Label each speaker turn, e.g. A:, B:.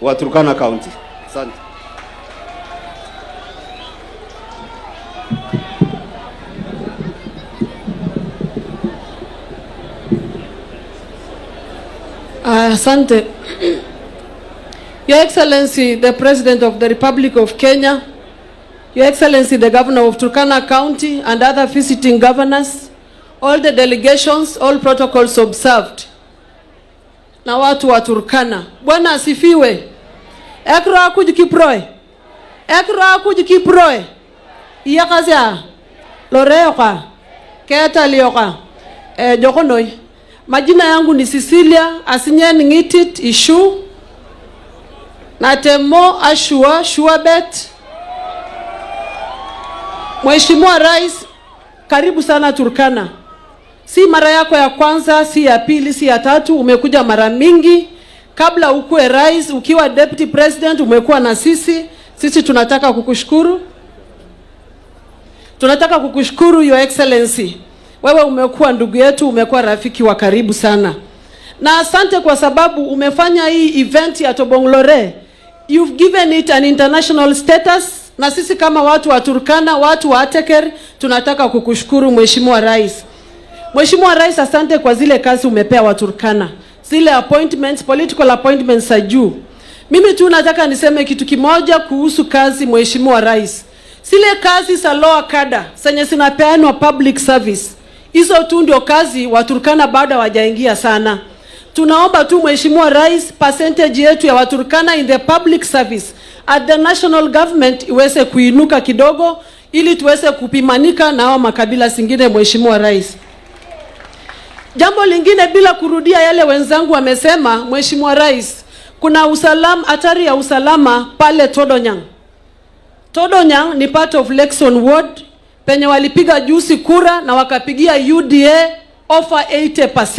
A: wa Turkana County. Asante.
B: Asante. Your Excellency, the President of the Republic of Kenya, Your Excellency, the Governor of Turkana County and other visiting governors, all the delegations, all protocols observed. Na watu wa Turkana. Bwana asifiwe. Ekro akujikiproe. Ekro akujikiproe. Iyakazia. Loreoka. Keta lioka. Jokonoi. Majina yangu ni Cecilia Asinyen Ngitit Ishu. Natemo Ashua Shuabet. Mheshimiwa Rais, karibu sana Turkana. Si mara yako ya kwanza, si ya pili, si ya tatu, umekuja mara mingi. Kabla ukue rais, ukiwa deputy president umekuwa na sisi. Sisi tunataka kukushukuru. Tunataka kukushukuru Your Excellency. Wewe umekuwa ndugu yetu, umekuwa rafiki wa karibu sana. Na asante kwa sababu umefanya hii event ya Tobonglore. You've given it an international status. Na sisi kama watu wa Turkana, watu wa Ateker, tunataka kukushukuru Mheshimiwa Rais. Mheshimiwa Rais, asante kwa zile kazi umepea wa Turkana. Zile appointments, political appointments za juu. Mimi tu nataka niseme kitu kimoja kuhusu kazi Mheshimiwa Rais. Zile kazi za lower cadre, zenye zinapeanwa public service. Hizo tu ndio kazi wa Turkana bado hawajaingia sana. Tunaomba tu Mheshimiwa Rais, percentage yetu ya Waturkana in the public service at the national government iweze kuinuka kidogo ili tuweze kupimanika na hao makabila zingine Mheshimiwa Rais. Jambo lingine bila kurudia yale wenzangu wamesema, Mheshimiwa Rais, kuna hatari ya usalama pale Todonyang. Todonyang ni part of Lexon Ward penye walipiga juzi kura na wakapigia UDA over 80%.